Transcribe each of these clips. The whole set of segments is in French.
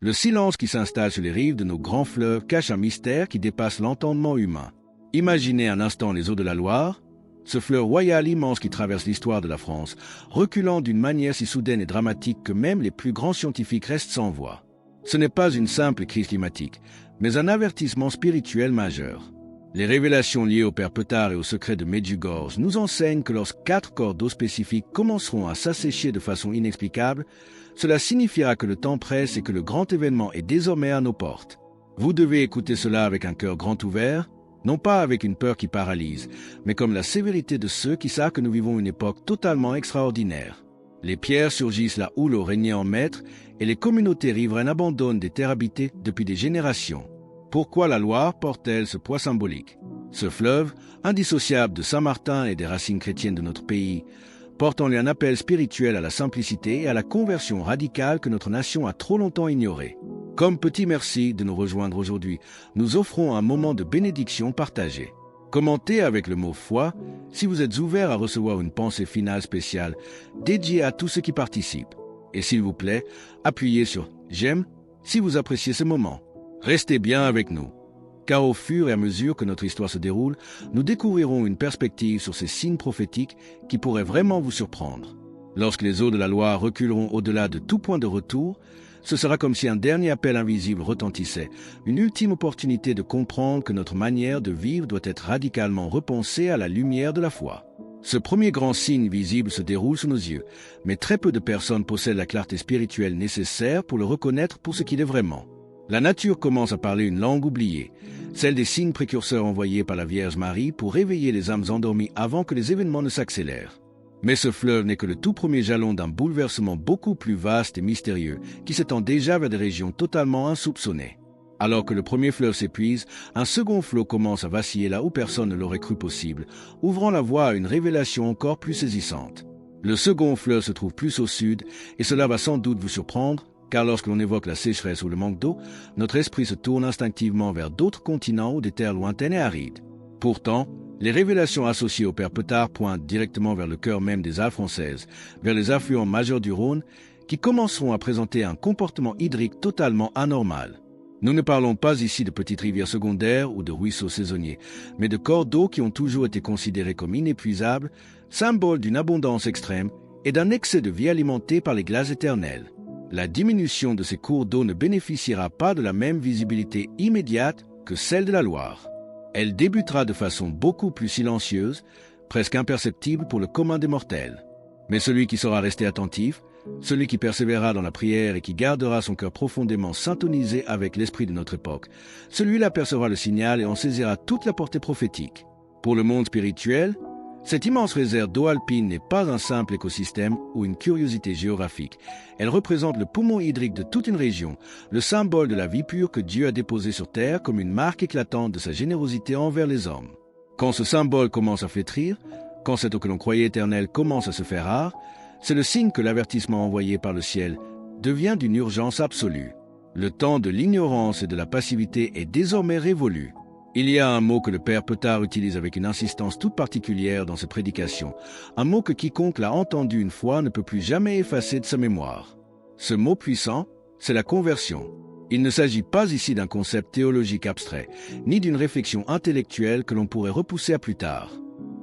Le silence qui s'installe sur les rives de nos grands fleuves cache un mystère qui dépasse l'entendement humain. Imaginez un instant les eaux de la Loire, ce fleuve royal immense qui traverse l'histoire de la France, reculant d'une manière si soudaine et dramatique que même les plus grands scientifiques restent sans voix. Ce n'est pas une simple crise climatique, mais un avertissement spirituel majeur. Les révélations liées au Père Petard et au secret de Medjugorje nous enseignent que lorsque 4 corps d'eau spécifiques commenceront à s'assécher de façon inexplicable, cela signifiera que le temps presse et que le grand événement est désormais à nos portes. Vous devez écouter cela avec un cœur grand ouvert, non pas avec une peur qui paralyse, mais comme la sévérité de ceux qui savent que nous vivons une époque totalement extraordinaire. Les pierres surgissent là où l'eau régnait en maître et les communautés riveraines abandonnent des terres habitées depuis des générations. Pourquoi la Loire porte-t-elle ce poids symbolique? Ce fleuve, indissociable de Saint-Martin et des racines chrétiennes de notre pays, porte en lui un appel spirituel à la simplicité et à la conversion radicale que notre nation a trop longtemps ignorée. Comme petit merci de nous rejoindre aujourd'hui, nous offrons un moment de bénédiction partagée. Commentez avec le mot « foi » si vous êtes ouvert à recevoir une pensée finale spéciale dédiée à tous ceux qui participent. Et s'il vous plaît, appuyez sur « j'aime » si vous appréciez ce moment. Restez bien avec nous, car au fur et à mesure que notre histoire se déroule, nous découvrirons une perspective sur ces signes prophétiques qui pourraient vraiment vous surprendre. Lorsque les eaux de la Loire reculeront au-delà de tout point de retour, ce sera comme si un dernier appel invisible retentissait, une ultime opportunité de comprendre que notre manière de vivre doit être radicalement repensée à la lumière de la foi. Ce premier grand signe visible se déroule sous nos yeux, mais très peu de personnes possèdent la clarté spirituelle nécessaire pour le reconnaître pour ce qu'il est vraiment. La nature commence à parler une langue oubliée, celle des signes précurseurs envoyés par la Vierge Marie pour réveiller les âmes endormies avant que les événements ne s'accélèrent. Mais ce fleuve n'est que le tout premier jalon d'un bouleversement beaucoup plus vaste et mystérieux qui s'étend déjà vers des régions totalement insoupçonnées. Alors que le premier fleuve s'épuise, un second flot commence à vaciller là où personne ne l'aurait cru possible, ouvrant la voie à une révélation encore plus saisissante. Le second fleuve se trouve plus au sud, et cela va sans doute vous surprendre, car lorsque l'on évoque la sécheresse ou le manque d'eau, notre esprit se tourne instinctivement vers d'autres continents ou des terres lointaines et arides. Pourtant, les révélations associées au Père Petard pointent directement vers le cœur même des Alpes françaises, vers les affluents majeurs du Rhône, qui commenceront à présenter un comportement hydrique totalement anormal. Nous ne parlons pas ici de petites rivières secondaires ou de ruisseaux saisonniers, mais de corps d'eau qui ont toujours été considérés comme inépuisables, symboles d'une abondance extrême et d'un excès de vie alimenté par les glaces éternelles. La diminution de ces cours d'eau ne bénéficiera pas de la même visibilité immédiate que celle de la Loire. Elle débutera de façon beaucoup plus silencieuse, presque imperceptible pour le commun des mortels. Mais celui qui saura rester attentif, celui qui persévérera dans la prière et qui gardera son cœur profondément syntonisé avec l'esprit de notre époque, celui-là percevra le signal et en saisira toute la portée prophétique. Pour le monde spirituel, cette immense réserve d'eau alpine n'est pas un simple écosystème ou une curiosité géographique. Elle représente le poumon hydrique de toute une région, le symbole de la vie pure que Dieu a déposée sur terre comme une marque éclatante de sa générosité envers les hommes. Quand ce symbole commence à flétrir, quand cette eau que l'on croyait éternelle commence à se faire rare, c'est le signe que l'avertissement envoyé par le ciel devient d'une urgence absolue. Le temps de l'ignorance et de la passivité est désormais révolu. Il y a un mot que le Père Petard utilise avec une insistance toute particulière dans ses prédications, un mot que quiconque l'a entendu une fois ne peut plus jamais effacer de sa mémoire. Ce mot puissant, c'est la conversion. Il ne s'agit pas ici d'un concept théologique abstrait, ni d'une réflexion intellectuelle que l'on pourrait repousser à plus tard.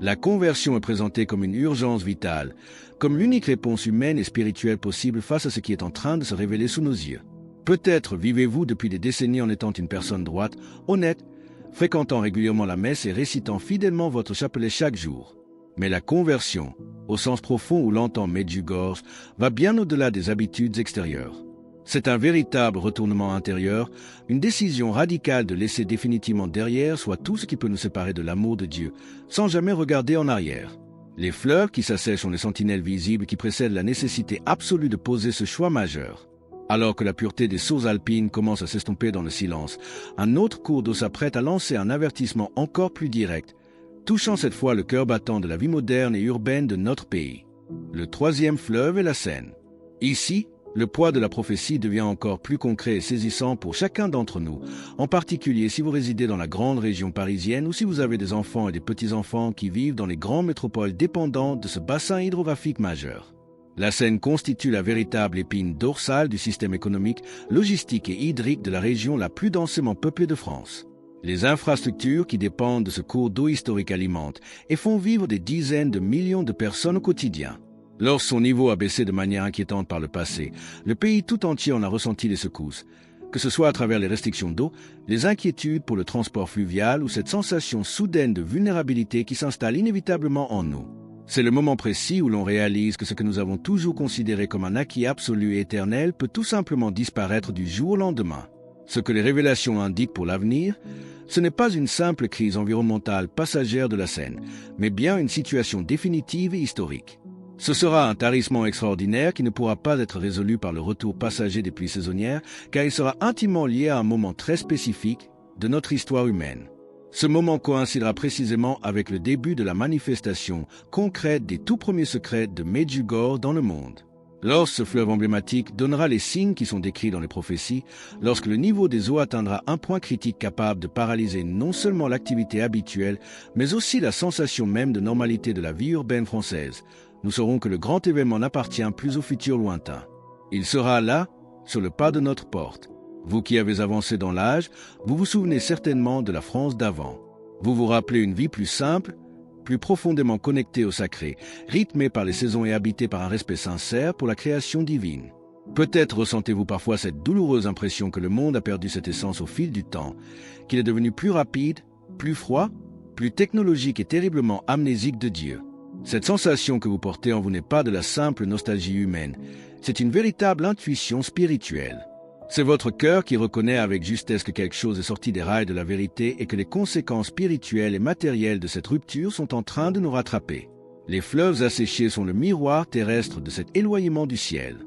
La conversion est présentée comme une urgence vitale, comme l'unique réponse humaine et spirituelle possible face à ce qui est en train de se révéler sous nos yeux. Peut-être vivez-vous depuis des décennies en étant une personne droite, honnête, fréquentant régulièrement la messe et récitant fidèlement votre chapelet chaque jour. Mais la conversion, au sens profond où l'entend Medjugorje, va bien au-delà des habitudes extérieures. C'est un véritable retournement intérieur, une décision radicale de laisser définitivement derrière soi tout ce qui peut nous séparer de l'amour de Dieu, sans jamais regarder en arrière. Les fleurs qui s'assèchent sont les sentinelles visibles qui précèdent la nécessité absolue de poser ce choix majeur. Alors que la pureté des sources alpines commence à s'estomper dans le silence, un autre cours d'eau s'apprête à lancer un avertissement encore plus direct, touchant cette fois le cœur battant de la vie moderne et urbaine de notre pays. Le troisième fleuve est la Seine. Ici, le poids de la prophétie devient encore plus concret et saisissant pour chacun d'entre nous, en particulier si vous résidez dans la grande région parisienne ou si vous avez des enfants et des petits-enfants qui vivent dans les grandes métropoles dépendantes de ce bassin hydrographique majeur. La Seine constitue la véritable épine dorsale du système économique, logistique et hydrique de la région la plus densément peuplée de France. Les infrastructures qui dépendent de ce cours d'eau historique alimentent et font vivre des dizaines de millions de personnes au quotidien. Lorsque son niveau a baissé de manière inquiétante par le passé, le pays tout entier en a ressenti les secousses, que ce soit à travers les restrictions d'eau, les inquiétudes pour le transport fluvial ou cette sensation soudaine de vulnérabilité qui s'installe inévitablement en nous. C'est le moment précis où l'on réalise que ce que nous avons toujours considéré comme un acquis absolu et éternel peut tout simplement disparaître du jour au lendemain. Ce que les révélations indiquent pour l'avenir, ce n'est pas une simple crise environnementale passagère de la Seine, mais bien une situation définitive et historique. Ce sera un tarissement extraordinaire qui ne pourra pas être résolu par le retour passager des pluies saisonnières, car il sera intimement lié à un moment très spécifique de notre histoire humaine. Ce moment coïncidera précisément avec le début de la manifestation concrète des tout premiers secrets de Medjugorje dans le monde. Lorsque ce fleuve emblématique donnera les signes qui sont décrits dans les prophéties, lorsque le niveau des eaux atteindra un point critique capable de paralyser non seulement l'activité habituelle, mais aussi la sensation même de normalité de la vie urbaine française, nous saurons que le grand événement n'appartient plus au futur lointain. Il sera là, sur le pas de notre porte. Vous qui avez avancé dans l'âge, vous vous souvenez certainement de la France d'avant. Vous vous rappelez une vie plus simple, plus profondément connectée au sacré, rythmée par les saisons et habitée par un respect sincère pour la création divine. Peut-être ressentez-vous parfois cette douloureuse impression que le monde a perdu cette essence au fil du temps, qu'il est devenu plus rapide, plus froid, plus technologique et terriblement amnésique de Dieu. Cette sensation que vous portez en vous n'est pas de la simple nostalgie humaine, c'est une véritable intuition spirituelle. C'est votre cœur qui reconnaît avec justesse que quelque chose est sorti des rails de la vérité et que les conséquences spirituelles et matérielles de cette rupture sont en train de nous rattraper. Les fleuves asséchés sont le miroir terrestre de cet éloignement du ciel.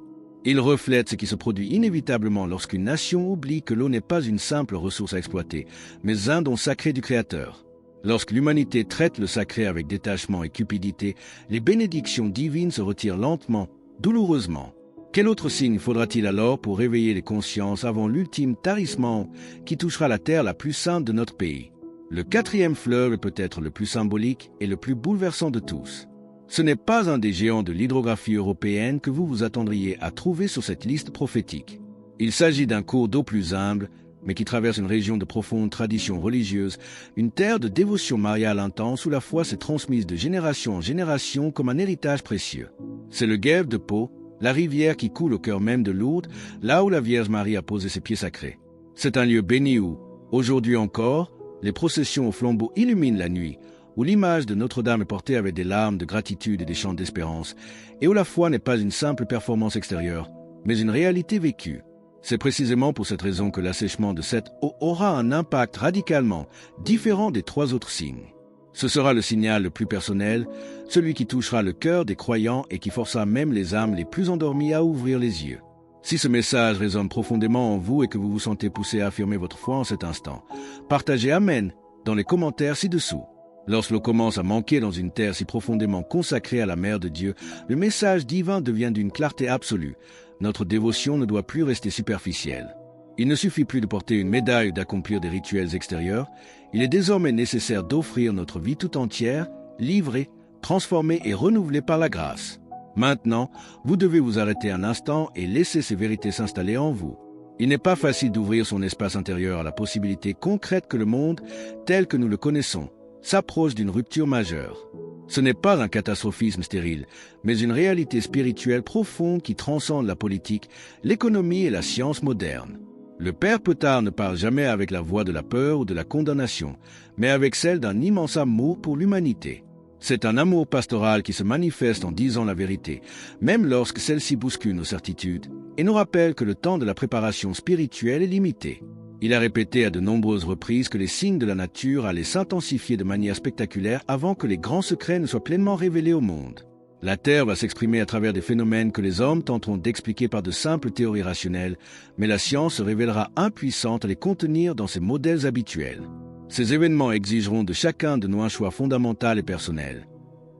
Ils reflètent ce qui se produit inévitablement lorsqu'une nation oublie que l'eau n'est pas une simple ressource à exploiter, mais un don sacré du Créateur. Lorsque l'humanité traite le sacré avec détachement et cupidité, les bénédictions divines se retirent lentement, douloureusement. Quel autre signe faudra-t-il alors pour réveiller les consciences avant l'ultime tarissement qui touchera la terre la plus sainte de notre pays? Le quatrième fleuve est peut-être le plus symbolique et le plus bouleversant de tous. Ce n'est pas un des géants de l'hydrographie européenne que vous vous attendriez à trouver sur cette liste prophétique. Il s'agit d'un cours d'eau plus humble, mais qui traverse une région de profonde tradition religieuse, une terre de dévotion mariale intense où la foi s'est transmise de génération en génération comme un héritage précieux. C'est le Gave de Pau, la rivière qui coule au cœur même de Lourdes, là où la Vierge Marie a posé ses pieds sacrés. C'est un lieu béni où, aujourd'hui encore, les processions au flambeau illuminent la nuit, où l'image de Notre-Dame est portée avec des larmes de gratitude et des chants d'espérance, et où la foi n'est pas une simple performance extérieure, mais une réalité vécue. C'est précisément pour cette raison que l'assèchement de cette eau aura un impact radicalement différent des trois autres signes. Ce sera le signal le plus personnel, celui qui touchera le cœur des croyants et qui forcera même les âmes les plus endormies à ouvrir les yeux. Si ce message résonne profondément en vous et que vous vous sentez poussé à affirmer votre foi en cet instant, partagez Amen dans les commentaires ci-dessous. Lorsque l'eau commence à manquer dans une terre si profondément consacrée à la Mère de Dieu, le message divin devient d'une clarté absolue. Notre dévotion ne doit plus rester superficielle. Il ne suffit plus de porter une médaille ou d'accomplir des rituels extérieurs. Il est désormais nécessaire d'offrir notre vie tout entière, livrée, transformée et renouvelée par la grâce. Maintenant, vous devez vous arrêter un instant et laisser ces vérités s'installer en vous. Il n'est pas facile d'ouvrir son espace intérieur à la possibilité concrète que le monde, tel que nous le connaissons, s'approche d'une rupture majeure. Ce n'est pas un catastrophisme stérile, mais une réalité spirituelle profonde qui transcende la politique, l'économie et la science moderne. Le Père Petard ne parle jamais avec la voix de la peur ou de la condamnation, mais avec celle d'un immense amour pour l'humanité. C'est un amour pastoral qui se manifeste en disant la vérité, même lorsque celle-ci bouscule nos certitudes, et nous rappelle que le temps de la préparation spirituelle est limité. Il a répété à de nombreuses reprises que les signes de la nature allaient s'intensifier de manière spectaculaire avant que les grands secrets ne soient pleinement révélés au monde. La Terre va s'exprimer à travers des phénomènes que les hommes tenteront d'expliquer par de simples théories rationnelles, mais la science se révélera impuissante à les contenir dans ses modèles habituels. Ces événements exigeront de chacun de nous un choix fondamental et personnel.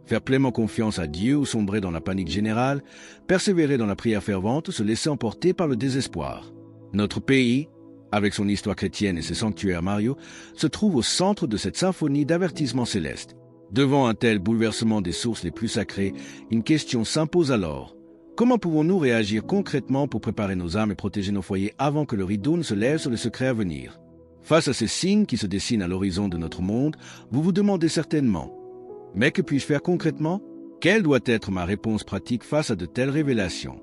Faire pleinement confiance à Dieu ou sombrer dans la panique générale, persévérer dans la prière fervente ou se laisser emporter par le désespoir. Notre pays, avec son histoire chrétienne et ses sanctuaires mariaux, se trouve au centre de cette symphonie d'avertissements célestes. Devant un tel bouleversement des sources les plus sacrées, une question s'impose alors. Comment pouvons-nous réagir concrètement pour préparer nos âmes et protéger nos foyers avant que le rideau ne se lève sur les secrets à venir? Face à ces signes qui se dessinent à l'horizon de notre monde, vous vous demandez certainement « Mais que puis-je faire concrètement? Quelle doit être ma réponse pratique face à de telles révélations ?»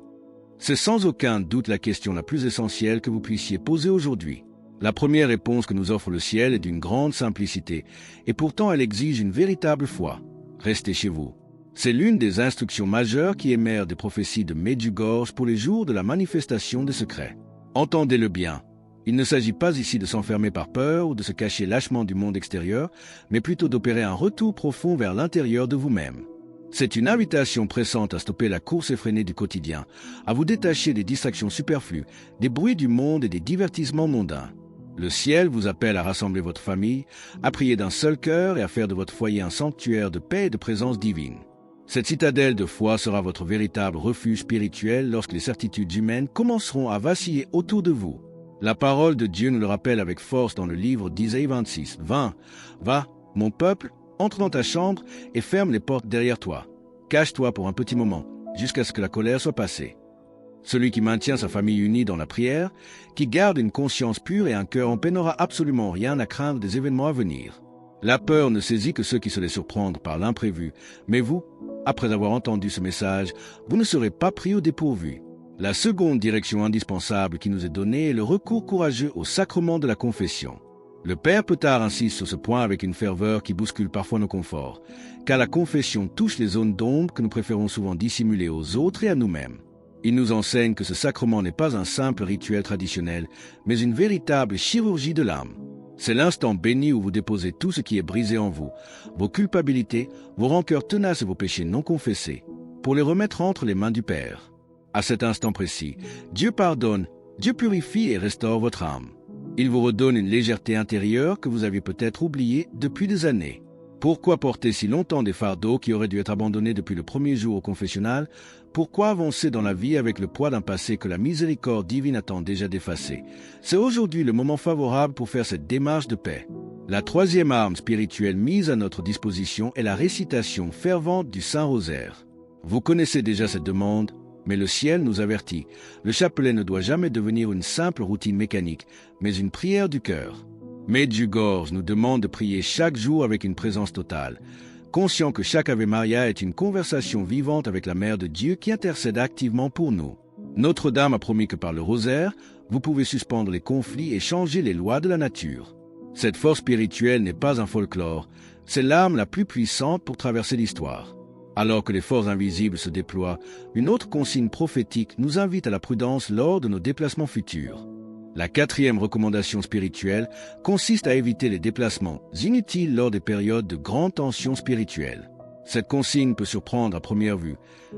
C'est sans aucun doute la question la plus essentielle que vous puissiez poser aujourd'hui. La première réponse que nous offre le ciel est d'une grande simplicité, et pourtant elle exige une véritable foi. Restez chez vous. C'est l'une des instructions majeures qui émergent des prophéties de Medjugorje pour les jours de la manifestation des secrets. Entendez-le bien. Il ne s'agit pas ici de s'enfermer par peur ou de se cacher lâchement du monde extérieur, mais plutôt d'opérer un retour profond vers l'intérieur de vous-même. C'est une invitation pressante à stopper la course effrénée du quotidien, à vous détacher des distractions superflues, des bruits du monde et des divertissements mondains. Le ciel vous appelle à rassembler votre famille, à prier d'un seul cœur et à faire de votre foyer un sanctuaire de paix et de présence divine. Cette citadelle de foi sera votre véritable refuge spirituel lorsque les certitudes humaines commenceront à vaciller autour de vous. La parole de Dieu nous le rappelle avec force dans le livre d'Isaïe 26, 20. « Va, mon peuple, entre dans ta chambre et ferme les portes derrière toi. Cache-toi pour un petit moment, jusqu'à ce que la colère soit passée. » Celui qui maintient sa famille unie dans la prière, qui garde une conscience pure et un cœur en paix n'aura absolument rien à craindre des événements à venir. La peur ne saisit que ceux qui se laissent surprendre par l'imprévu, mais vous, après avoir entendu ce message, vous ne serez pas pris au dépourvu. La seconde direction indispensable qui nous est donnée est le recours courageux au sacrement de la confession. Le Père Petard insiste sur ce point avec une ferveur qui bouscule parfois nos conforts, car la confession touche les zones d'ombre que nous préférons souvent dissimuler aux autres et à nous-mêmes. Il nous enseigne que ce sacrement n'est pas un simple rituel traditionnel, mais une véritable chirurgie de l'âme. C'est l'instant béni où vous déposez tout ce qui est brisé en vous, vos culpabilités, vos rancœurs tenaces et vos péchés non confessés, pour les remettre entre les mains du Père. À cet instant précis, Dieu pardonne, Dieu purifie et restaure votre âme. Il vous redonne une légèreté intérieure que vous aviez peut-être oubliée depuis des années. Pourquoi porter si longtemps des fardeaux qui auraient dû être abandonnés depuis le premier jour au confessionnal? Pourquoi avancer dans la vie avec le poids d'un passé que la miséricorde divine attend déjà d'effacer? C'est aujourd'hui le moment favorable pour faire cette démarche de paix. La troisième arme spirituelle mise à notre disposition est la récitation fervente du Saint-Rosaire. Vous connaissez déjà cette demande, mais le ciel nous avertit. Le chapelet ne doit jamais devenir une simple routine mécanique, mais une prière du cœur. Medjugorje nous demande de prier chaque jour avec une présence totale, conscient que chaque Ave Maria est une conversation vivante avec la Mère de Dieu qui intercède activement pour nous. Notre-Dame a promis que par le rosaire, vous pouvez suspendre les conflits et changer les lois de la nature. Cette force spirituelle n'est pas un folklore, c'est l'arme la plus puissante pour traverser l'histoire. Alors que les forces invisibles se déploient, une autre consigne prophétique nous invite à la prudence lors de nos déplacements futurs. La quatrième recommandation spirituelle consiste à éviter les déplacements inutiles lors des périodes de grande tension spirituelle. Cette consigne peut surprendre à première vue,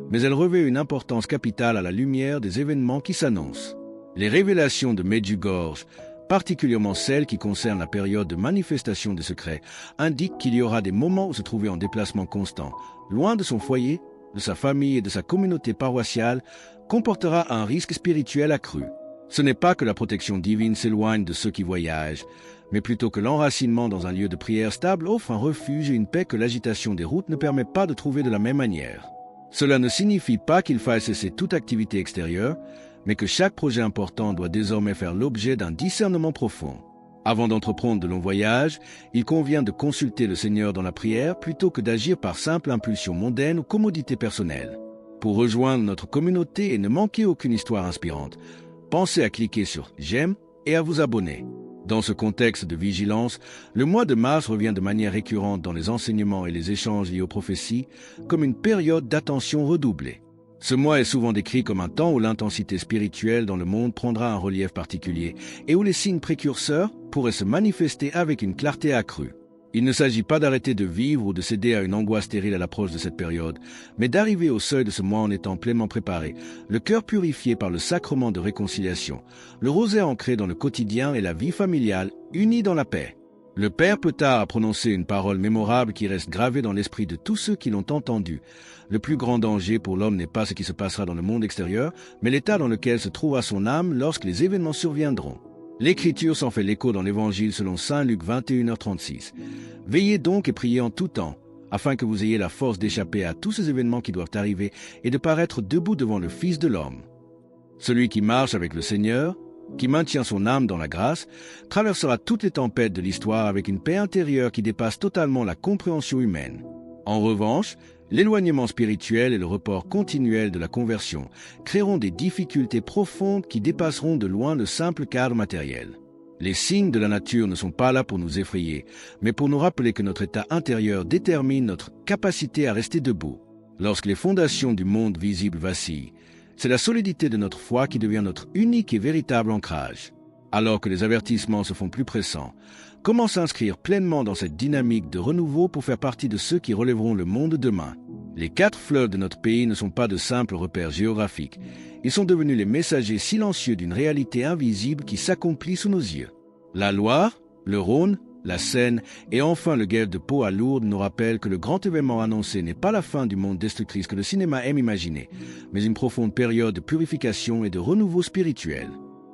mais elle revêt une importance capitale à la lumière des événements qui s'annoncent. Les révélations de Medjugorje, particulièrement celles qui concernent la période de manifestation des secrets, indiquent qu'il y aura des moments où se trouver en déplacement constant, loin de son foyer, de sa famille et de sa communauté paroissiale, comportera un risque spirituel accru. Ce n'est pas que la protection divine s'éloigne de ceux qui voyagent, mais plutôt que l'enracinement dans un lieu de prière stable offre un refuge et une paix que l'agitation des routes ne permet pas de trouver de la même manière. Cela ne signifie pas qu'il faille cesser toute activité extérieure, mais que chaque projet important doit désormais faire l'objet d'un discernement profond. Avant d'entreprendre de longs voyages, il convient de consulter le Seigneur dans la prière plutôt que d'agir par simple impulsion mondaine ou commodité personnelle. Pour rejoindre notre communauté et ne manquer aucune histoire inspirante, pensez à cliquer sur « J'aime » et à vous abonner. Dans ce contexte de vigilance, le mois de mars revient de manière récurrente dans les enseignements et les échanges liés aux prophéties comme une période d'attention redoublée. Ce mois est souvent décrit comme un temps où l'intensité spirituelle dans le monde prendra un relief particulier et où les signes précurseurs pourraient se manifester avec une clarté accrue. Il ne s'agit pas d'arrêter de vivre ou de céder à une angoisse stérile à l'approche de cette période, mais d'arriver au seuil de ce mois en étant pleinement préparé, le cœur purifié par le sacrement de réconciliation, le rosaire ancré dans le quotidien et la vie familiale, unis dans la paix. Le Père Petard a prononcé une parole mémorable qui reste gravée dans l'esprit de tous ceux qui l'ont entendue. Le plus grand danger pour l'homme n'est pas ce qui se passera dans le monde extérieur, mais l'état dans lequel se trouvera son âme lorsque les événements surviendront. L'Écriture s'en fait l'écho dans l'Évangile selon saint Luc 21h36. Veillez donc et priez en tout temps, afin que vous ayez la force d'échapper à tous ces événements qui doivent arriver et de paraître debout devant le Fils de l'homme. Celui qui marche avec le Seigneur, qui maintient son âme dans la grâce, traversera toutes les tempêtes de l'histoire avec une paix intérieure qui dépasse totalement la compréhension humaine. En revanche, l'éloignement spirituel et le report continuel de la conversion créeront des difficultés profondes qui dépasseront de loin le simple cadre matériel. Les signes de la nature ne sont pas là pour nous effrayer, mais pour nous rappeler que notre état intérieur détermine notre capacité à rester debout. Lorsque les fondations du monde visible vacillent, c'est la solidité de notre foi qui devient notre unique et véritable ancrage. Alors que les avertissements se font plus pressants, comment s'inscrire pleinement dans cette dynamique de renouveau pour faire partie de ceux qui relèveront le monde demain? Les 4 fleuves de notre pays ne sont pas de simples repères géographiques. Ils sont devenus les messagers silencieux d'une réalité invisible qui s'accomplit sous nos yeux. La Loire, le Rhône, la Seine et enfin le Guelfe de Pau à Lourdes nous rappellent que le grand événement annoncé n'est pas la fin du monde destructrice que le cinéma aime imaginer, mais une profonde période de purification et de renouveau spirituel.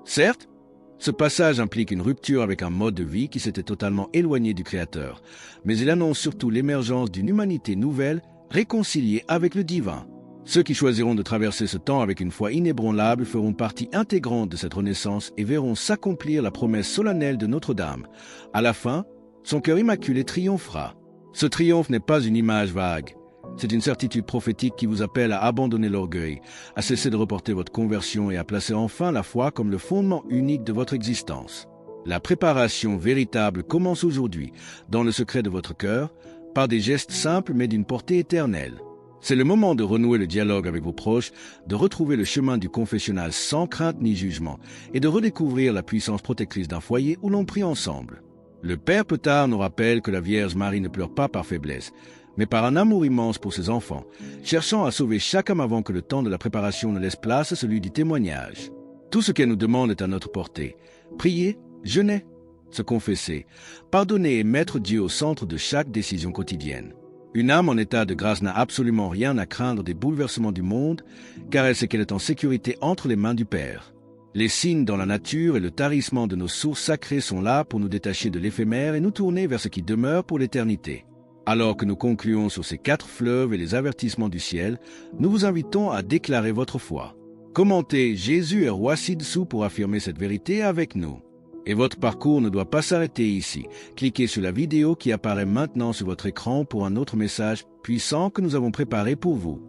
Certes, ce passage implique une rupture avec un mode de vie qui s'était totalement éloigné du Créateur, mais il annonce surtout l'émergence d'une humanité nouvelle, réconciliée avec le divin. Ceux qui choisiront de traverser ce temps avec une foi inébranlable feront partie intégrante de cette renaissance et verront s'accomplir la promesse solennelle de Notre-Dame. À la fin, son cœur immaculé triomphera. Ce triomphe n'est pas une image vague. C'est une certitude prophétique qui vous appelle à abandonner l'orgueil, à cesser de reporter votre conversion et à placer enfin la foi comme le fondement unique de votre existence. La préparation véritable commence aujourd'hui, dans le secret de votre cœur, par des gestes simples mais d'une portée éternelle. C'est le moment de renouer le dialogue avec vos proches, de retrouver le chemin du confessionnal sans crainte ni jugement et de redécouvrir la puissance protectrice d'un foyer où l'on prie ensemble. Le Père Petard nous rappelle que la Vierge Marie ne pleure pas par faiblesse, mais par un amour immense pour ses enfants, cherchant à sauver chaque âme avant que le temps de la préparation ne laisse place à celui du témoignage. Tout ce qu'elle nous demande est à notre portée. Prier, jeûner, se confesser, pardonner et mettre Dieu au centre de chaque décision quotidienne. Une âme en état de grâce n'a absolument rien à craindre des bouleversements du monde, car elle sait qu'elle est en sécurité entre les mains du Père. Les signes dans la nature et le tarissement de nos sources sacrées sont là pour nous détacher de l'éphémère et nous tourner vers ce qui demeure pour l'éternité. Alors que nous concluons sur ces 4 fleuves et les avertissements du ciel, nous vous invitons à déclarer votre foi. Commentez « Jésus est roi ci-dessous » pour affirmer cette vérité avec nous. Et votre parcours ne doit pas s'arrêter ici. Cliquez sur la vidéo qui apparaît maintenant sur votre écran pour un autre message puissant que nous avons préparé pour vous.